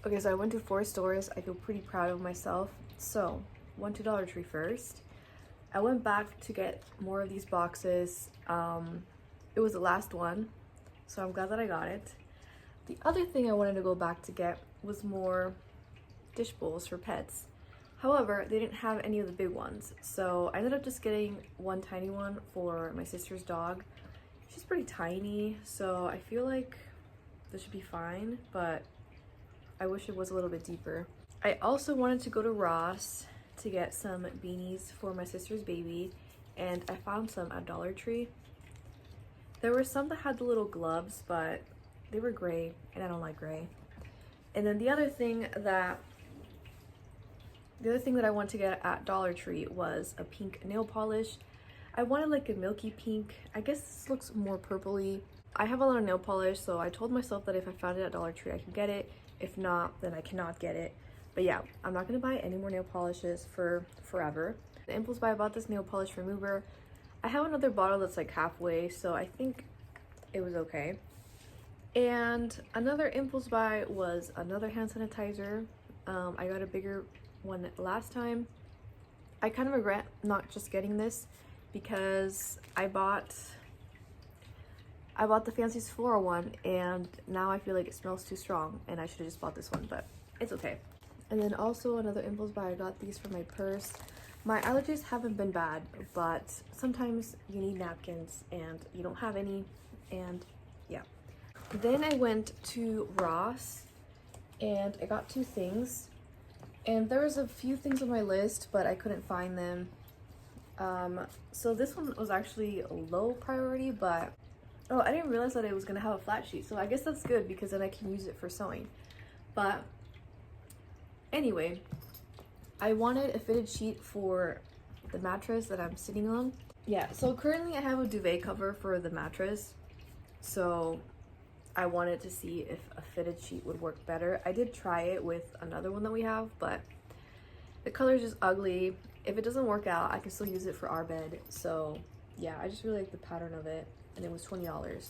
Okay, so I went to 4 stores. I feel pretty proud of myself. So, went to Dollar Tree first. I went back to get more of these boxes. It was the last one, so I'm glad that I got it. The other thing I wanted to go back to get was more dish bowls for pets. However, they didn't have any of the big ones, so I ended up just getting one tiny one for my sister's dog. She's pretty tiny, so I feel like this should be fine, but I wish it was a little bit deeper. I also wanted to go to Ross to get some beanies for my sister's baby, and I found some at Dollar Tree. There were some that had the little gloves, but they were gray, and I don't like gray. And then the other thing that I wanted to get at Dollar Tree was a pink nail polish. I wanted like a milky pink. I guess this looks more purpley. I have a lot of nail polish, so I told myself that if I found it at Dollar Tree, I could get it. If not, then I cannot get it. But yeah, I'm not gonna buy any more nail polishes for forever. The impulse buy, I bought this nail polish remover. I have another bottle that's like halfway, so I think it was okay. And another impulse buy was another hand sanitizer. I got a bigger one last time. I kind of regret not just getting this because I bought the Fancy Sephora one, and now I feel like it smells too strong and I should have just bought this one, but it's okay. And then also another impulse buy, I got these for my purse. My allergies haven't been bad, but sometimes you need napkins and you don't have any, and yeah. Then I went to Ross and I got 2 things, and there was a few things on my list, but I couldn't find them. So this one was actually a low priority, but oh, I didn't realize that it was gonna have a flat sheet, so I guess that's good because then I can use it for sewing. But anyway, I wanted a fitted sheet for the mattress that I'm sitting on. Yeah, so currently I have a duvet cover for the mattress, so I wanted to see if a fitted sheet would work better. I did try it with another one that we have, but the color is just ugly. If it doesn't work out, I can still use it for our bed. So yeah, I just really like the pattern of it, and it was $20.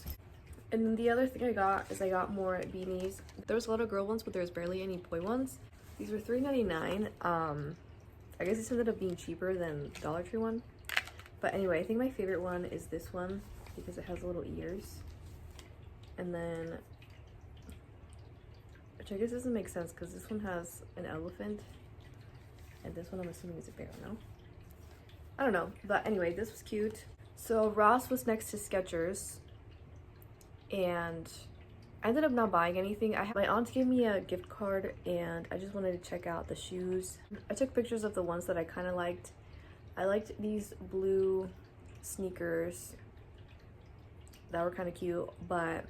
And then the other thing I got is I got more beanies. There was a lot of girl ones, but there was barely any boy ones. These were $3.99. I guess this ended up being cheaper than the Dollar Tree one. But anyway, I think my favorite one is this one because it has little ears. And then, which I guess doesn't make sense because this one has an elephant. And this one I'm assuming is a bear, no? I don't know. But anyway, this was cute. So Ross was next to Skechers. And I ended up not buying anything. My aunt gave me a gift card and I just wanted to check out the shoes. I took pictures of the ones that I kind of liked. I liked these blue sneakers that were kind of cute, but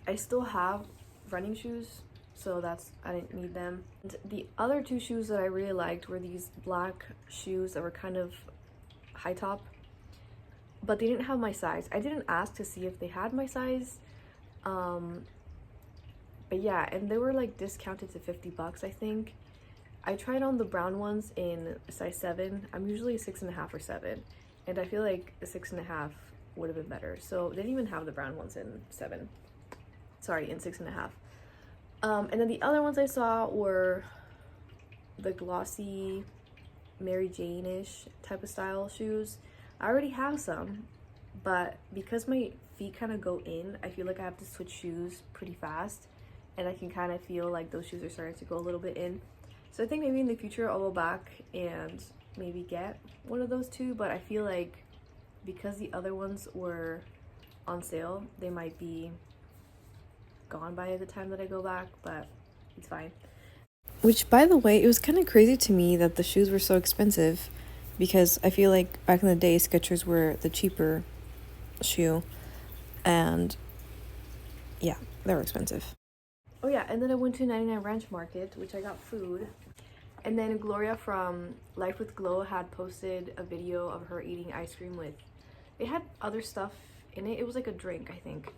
I still have running shoes, so I didn't need them. And the other 2 shoes that I really liked were these black shoes that were kind of high top, but they didn't have my size. I didn't ask to see if they had my size. But yeah, and they were like discounted to $50, I think. I tried on the brown ones in size 7. I'm usually a 6.5 or 7, and I feel like a 6.5 would have been better. So they didn't even have the brown ones in 7. Sorry, in 6.5. And then the other ones I saw were the glossy Mary Jane-ish type of style shoes. I already have some, but because my feet kind of go in, I feel like I have to switch shoes pretty fast, and I can kind of feel like those shoes are starting to go a little bit in. So I think maybe in the future I'll go back and maybe get one of those 2, but I feel like because the other ones were on sale, they might be gone by the time that I go back, but it's fine. Which, by the way, it was kind of crazy to me that the shoes were so expensive, because I feel like back in the day Skechers were the cheaper shoe, and yeah, they were expensive. Oh yeah, and then I went to 99 Ranch Market, which I got food. And then Gloria from Life with Glow had posted a video of her eating ice cream with, it had other stuff in it. It was like a drink, I think.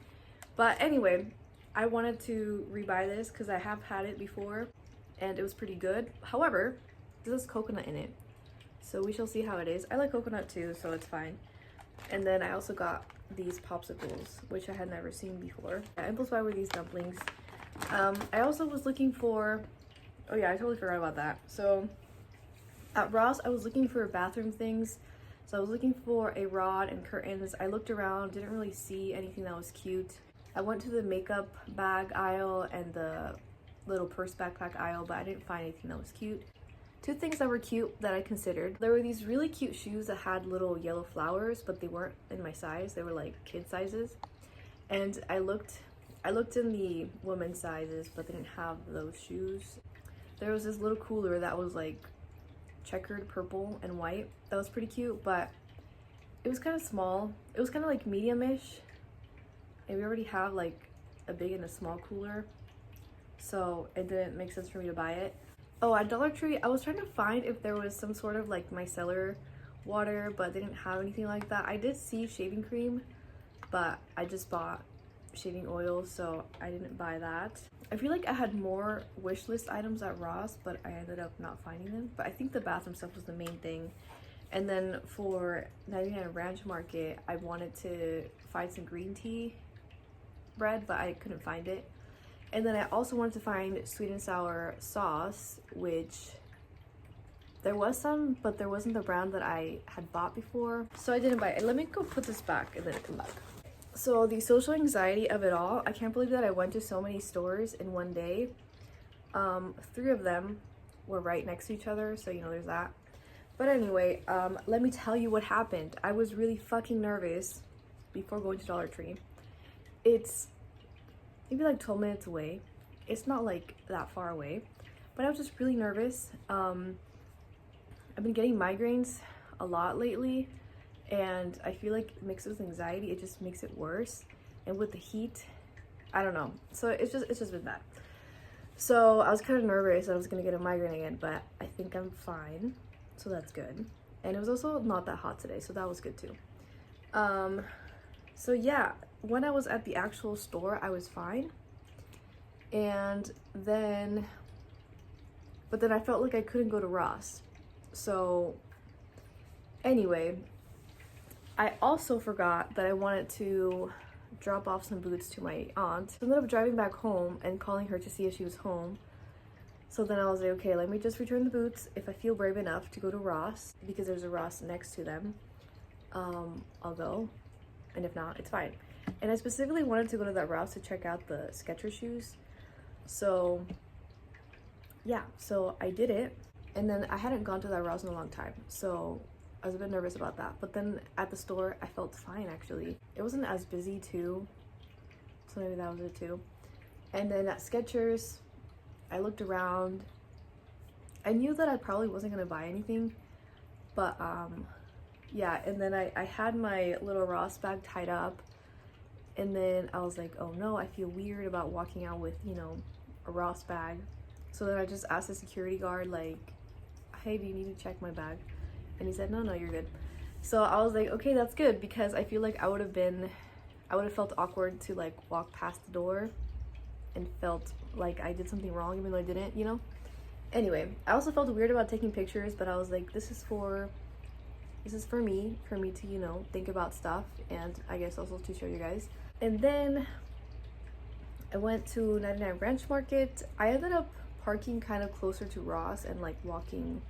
But anyway, I wanted to rebuy this because I have had it before and it was pretty good. However, this has coconut in it, so we shall see how it is. I like coconut too, so it's fine. And then I also got these popsicles, which I had never seen before. Impulse buy were these dumplings. I also was looking for, oh yeah, I totally forgot about that. So at Ross, I was looking for bathroom things. So I was looking for a rod and curtains. I looked around, didn't really see anything that was cute. I went to the makeup bag aisle and the little purse backpack aisle, but I didn't find anything that was cute. Two things that were cute that I considered. There were these really cute shoes that had little yellow flowers, but they weren't in my size. They were like kid sizes. And I looked in the women's sizes, but they didn't have those shoes. There was this little cooler that was like checkered purple and white. That was pretty cute, but it was kind of small. It was kind of like medium-ish. And we already have like a big and a small cooler. So it didn't make sense for me to buy it. Oh, at Dollar Tree, I was trying to find if there was some sort of like micellar water, but they didn't have anything like that. I did see shaving cream, but I just bought shaving oil, so I didn't buy that. I feel like I had more wish list items at Ross, but I ended up not finding them. But I think the bathroom stuff was the main thing. And then for 99 Ranch Market, I wanted to find some green tea bread, but I couldn't find it. And then I also wanted to find sweet and sour sauce, which there was some, but there wasn't the brand that I had bought before. So I didn't buy it. Let me go put this back and then come back. So the social anxiety of it all, I can't believe that I went to so many stores in one day. 3 of them were right next to each other, so you know there's that. But anyway, let me tell you what happened. I was really fucking nervous before going to Dollar Tree. It's maybe like 12 minutes away. It's not like that far away, but I was just really nervous. I've been getting migraines a lot lately, and I feel like mixed with anxiety, it just makes it worse. And with the heat, I don't know. So it's just been bad. So I was kind of nervous I was gonna get a migraine again, but I think I'm fine. So that's good. And it was also not that hot today, so that was good too. So yeah, when I was at the actual store, I was fine. And then, but then I felt like I couldn't go to Ross. So anyway, I also forgot that I wanted to drop off some boots to my aunt. So I ended up driving back home and calling her to see if she was home. So then I was like, okay, let me just return the boots. If I feel brave enough to go to Ross, because there's a Ross next to them, I'll go. And if not, it's fine. And I specifically wanted to go to that Ross to check out the Skechers shoes. So yeah, so I did it. And then I hadn't gone to that Ross in a long time, so I was a bit nervous about that. But then at the store, I felt fine actually. It wasn't as busy too, so maybe that was it too. And then at Skechers, I looked around. I knew that I probably wasn't gonna buy anything, but yeah. And then I had my little Ross bag tied up, and then I was like, oh no, I feel weird about walking out with, you know, a Ross bag. So then I just asked the security guard, like, hey, do you need to check my bag? And he said, no, you're good. So I was like, okay, that's good, because I feel like I would have felt awkward to like walk past the door and felt like I did something wrong even though I didn't, you know? Anyway, I also felt weird about taking pictures, but I was like, this is for me to, you know, think about stuff, and I guess also to show you guys. And then I went to 99 Ranch Market. I ended up parking kind of closer to Ross and like walking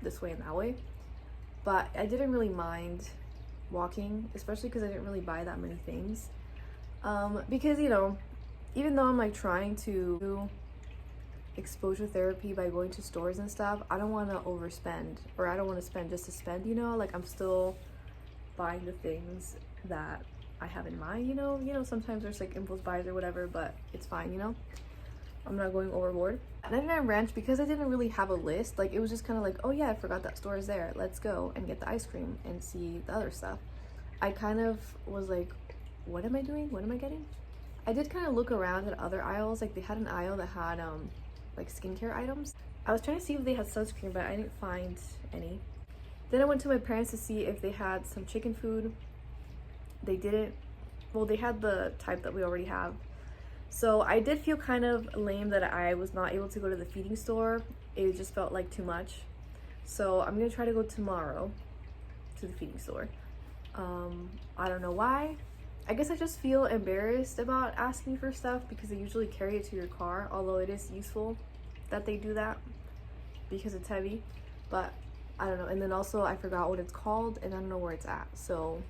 this way and that way, but I didn't really mind walking, especially because I didn't really buy that many things, because, you know, even though I'm like trying to do exposure therapy by going to stores and stuff, I don't want to overspend, or I don't want to spend just to spend, you know? Like, I'm still buying the things that I have in mind, you know? Sometimes there's like impulse buys or whatever, but it's fine, you know? I'm not going overboard. At 99 Ranch, because I didn't really have a list, like, it was just kind of like, oh yeah, I forgot that store is there, let's go and get the ice cream and see the other stuff. I kind of was like, what am I doing? What am I getting? I did kind of look around at other aisles. Like, they had an aisle that had like skincare items. I was trying to see if they had sunscreen, but I didn't find any. Then I went to my parents to see if they had some chicken food. They didn't. Well, they had the type that we already have. So I did feel kind of lame that I was not able to go to the feeding store. It just felt like too much. So I'm gonna try to go tomorrow to the feeding store. I don't know why. I guess I just feel embarrassed about asking for stuff because they usually carry it to your car, although it is useful that they do that because it's heavy. But I don't know. And then also I forgot what it's called and I don't know where it's at. So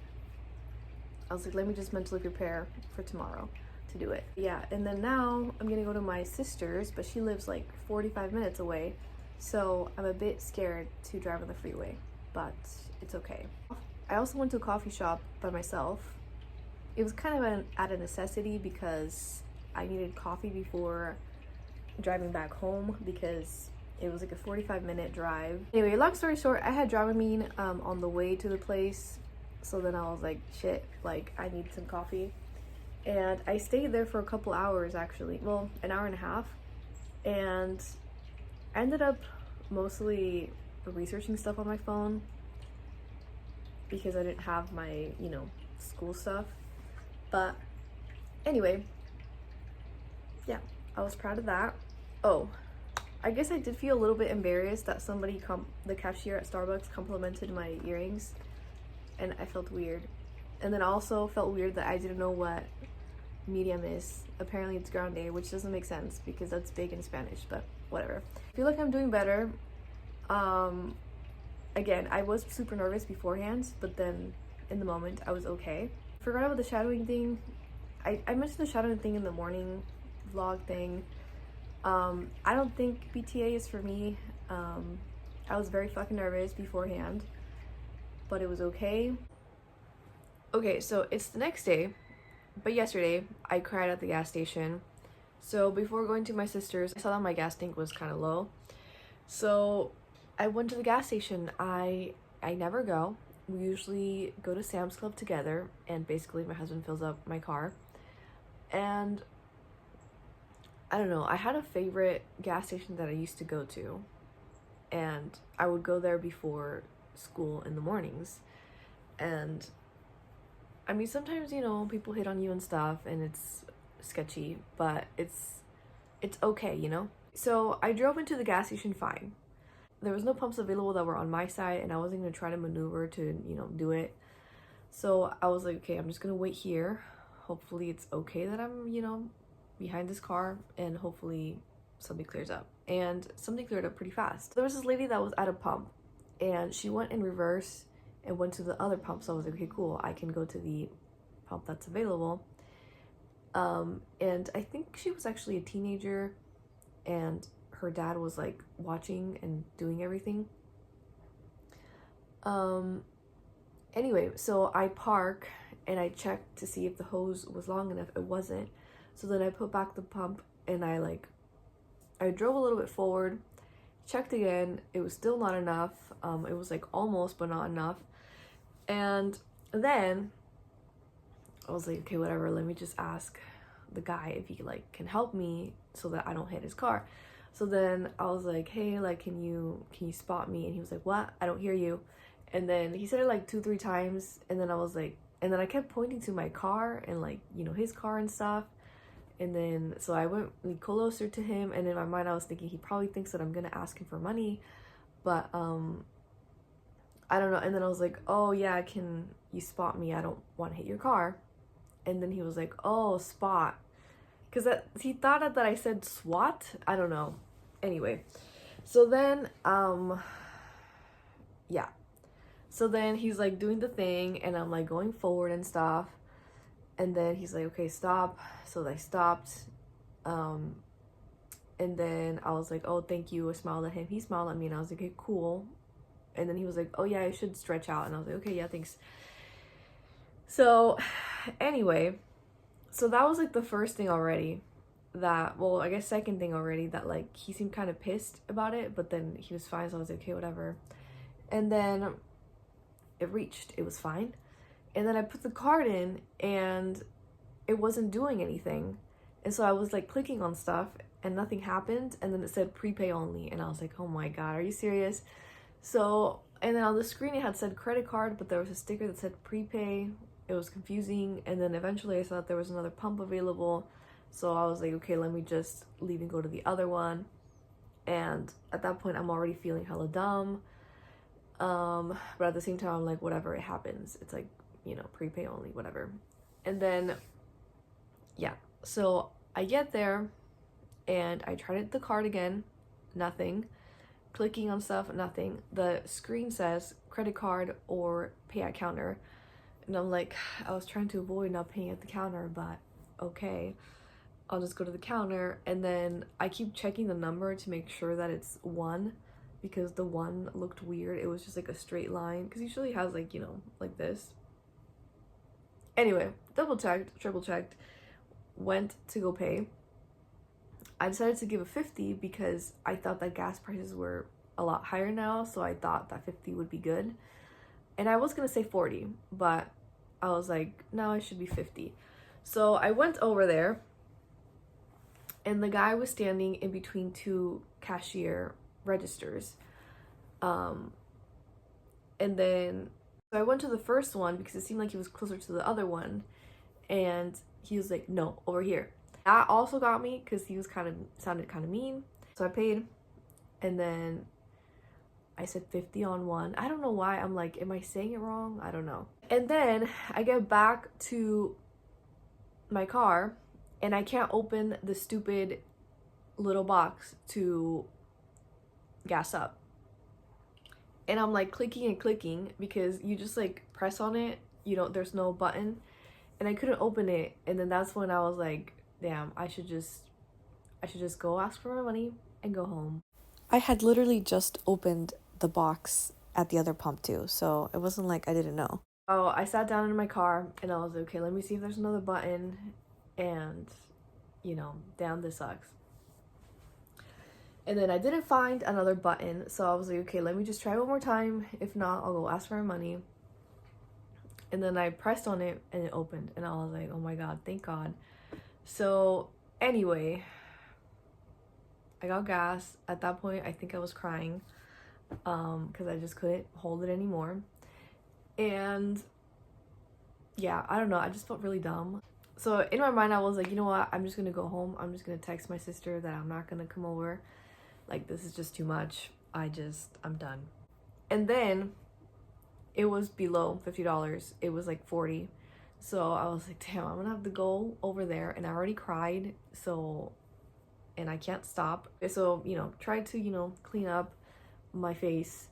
I was like, let me just mentally prepare for tomorrow to do it. Yeah, and then now I'm gonna go to my sister's, but she lives like 45 minutes away. So I'm a bit scared to drive on the freeway, but it's okay. I also went to a coffee shop by myself. It was kind of out of necessity because I needed coffee before driving back home because it was like a 45-minute drive. Anyway, long story short, I had Dramamine on the way to the place. So then I was like, shit, like I need some coffee. And I stayed there for a couple hours actually. Well, an hour and a half. And I ended up mostly researching stuff on my phone because I didn't have my, school stuff. But anyway, yeah, I was proud of that. Oh, I guess I did feel a little bit embarrassed that the cashier at Starbucks complimented my earrings, and I felt weird. And then also felt weird that I didn't know what medium is. Apparently it's grande, which doesn't make sense because that's big in Spanish, but whatever. I feel like I'm doing better. Again, I was super nervous beforehand, but then in the moment I was okay. Forgot about the shadowing thing. I mentioned the shadowing thing in the morning vlog thing. I don't think BTA is for me. I was very fucking nervous beforehand, but it was okay. Okay, so it's the next day, but yesterday I cried at the gas station. So before going to my sister's, I saw that my gas tank was kind of low. So I went to the gas station. I never go. We usually go to Sam's Club together, and basically my husband fills up my car. And I don't know, I had a favorite gas station that I used to go to, and I would go there before school in the mornings. And I mean, sometimes, people hit on you and stuff and it's sketchy, but it's okay, So I drove into the gas station fine. There was no pumps available that were on my side, and I wasn't going to try to maneuver to, do it. So I was like, okay, I'm just going to wait here. Hopefully it's okay that I'm, behind this car, and hopefully something clears up. And something cleared up pretty fast. There was this lady that was at a pump, and she went in reverse and went to the other pump. So I was like, okay, cool. I can go to the pump that's available. And I think she was actually a teenager, and her dad was like watching and doing everything. Anyway, so I park and I checked to see if the hose was long enough. It wasn't. So then I put back the pump and I drove a little bit forward, checked again. It was still not enough. It was like almost, but not enough. And then I was like, okay, whatever. Let me just ask the guy if he can help me so that I don't hit his car. So then I was like, hey, can you spot me? And he was like, what? I don't hear you. And then he said it 2-3 times. And then I was like, and then I kept pointing to my car and his car and stuff. And then, so I went closer to him. And in my mind, I was thinking he probably thinks that I'm going to ask him for money. But, I don't know. And then I was like, oh yeah, can you spot me? I don't want to hit your car. And then he was like, oh, spot. Because he thought that I said SWAT. I don't know. Anyway. So then, yeah. So then he's doing the thing, and I'm going forward and stuff. And then he's like, okay, stop. So I stopped. And then I was like, oh, thank you. I smiled at him. He smiled at me, and I was like, okay, cool. And then he was like, oh yeah, I should stretch out. And I was like, okay, yeah, thanks. So anyway, so that was the first thing already I guess second thing already that he seemed kind of pissed about it, but then he was fine. So I was like, okay, whatever. And then it was fine. And then I put the card in and it wasn't doing anything. And so I was clicking on stuff and nothing happened. And then it said prepay only. And I was like, oh my God, are you serious? So, and then on the screen it had said credit card, but there was a sticker that said prepay. It was confusing. And then eventually I saw that there was another pump available. So I was like, okay, let me just leave and go to the other one. And at that point I'm already feeling hella dumb. But at the same time I'm like, whatever, it happens. It's prepay only, whatever. And then, yeah, so I get there and I tried the card again, nothing. Clicking on stuff, nothing. The screen says credit card or pay at counter. And I'm like, I was trying to avoid not paying at the counter, but okay, I'll just go to the counter. And then I keep checking the number to make sure that it's 1, because the 1 looked weird. It was just like a straight line, because usually it has like, you know, like this. Anyway, double checked, triple checked, went to go pay. I decided to give a 50 because I thought that gas prices were a lot higher now, so I thought that 50 would be good. And I was gonna say 40, but I was like, no, it should be 50. So I went over there, and the guy was standing in between 2 cashier registers. And then so I went to the first one because it seemed like he was closer to the other one, and he was like, no, over here. That also got me because he was sounded kind of mean. So I paid, and then I said 50 on one. I don't know why. I'm like, am I saying it wrong? I don't know. And then I get back to my car and I can't open the stupid little box to gas up. And I'm like clicking and clicking because you just like press on it, you know, there's no button. And I couldn't open it. And then that's when I was like, damn, I should just go ask for my money and go home. I had literally just opened the box at the other pump too, so it wasn't like I didn't know. Oh, I sat down in my car and I was like, okay, let me see if there's another button, and you know, damn, this sucks. And then I didn't find another button, so I was like, okay, let me just try one more time. If not, I'll go ask for my money. And then I pressed on it and it opened, and I was like, oh my god, thank God. So anyway, I got gas. At that point, I think I was crying because I just couldn't hold it anymore. And yeah, I don't know, I just felt really dumb. So in my mind, I was like, you know what, I'm just gonna go home. I'm just gonna text my sister that I'm not gonna come over. Like, this is just too much. I'm done. And then it was below $50. It was like 40. So I was like, damn, I'm gonna have to go over there, and I already cried, so, and I can't stop. So, you know, tried to, you know, clean up my face.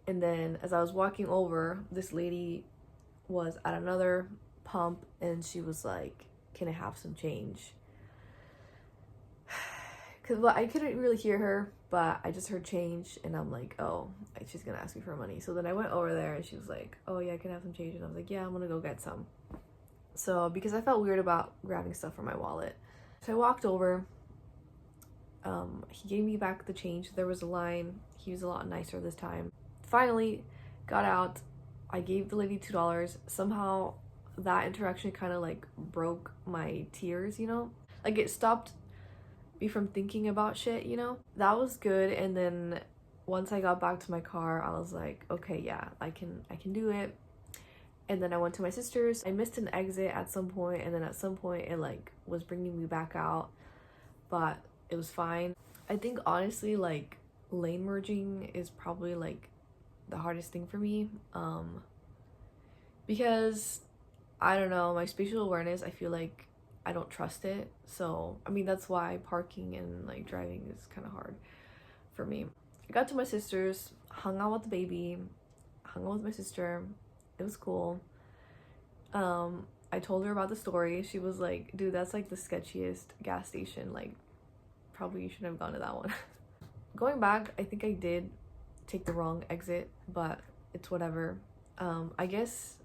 And then as I was walking over, this lady was at another pump and she was like, can I have some change? Because well, I couldn't really hear her, but I just heard change, and I'm like, oh, she's gonna ask me for money. So then I went over there and she was like, oh yeah, I can have some change. And I was like, yeah, I'm gonna go get some. So because I felt weird about grabbing stuff from my wallet, so I walked over. He gave me back the change. There was a line. He was a lot nicer this time. Finally got out. I gave the lady $2. Somehow that interaction kind of like broke my tears, you know? Like, it stopped me from thinking about shit, you know? That was good. And then once I got back to my car, I was like, okay, yeah, I can do it. And then I went to my sister's. I missed an exit at some point, and then at some point it like was bringing me back out, but it was fine. I think honestly, like, lane merging is probably like the hardest thing for me, because I don't know, my spatial awareness, I feel like I don't trust it. So I mean, that's why parking and like driving is kind of hard for me. I got to my sister's, hung out with the baby, hung out with my sister. It was cool. I told her about the story. She was like, dude, that's like the sketchiest gas station, like probably you shouldn't have gone to that one. Going back, I think I did take the wrong exit, but it's whatever. I guess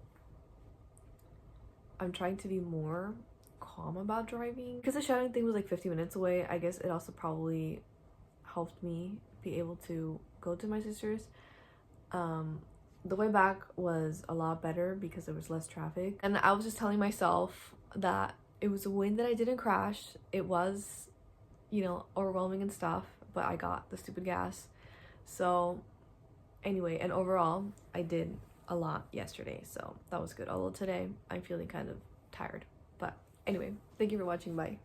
I'm trying to be more calm about driving because the shadowing thing was like 50 minutes away. I guess it also probably helped me be able to go to my sister's. The way back was a lot better because there was less traffic, and I was just telling myself that it was a win that I didn't crash. It was, you know, overwhelming and stuff, but I got the stupid gas. So anyway, and overall I did a lot yesterday, so that was good. Although today I'm feeling kind of tired, but anyway, thank you for watching. Bye.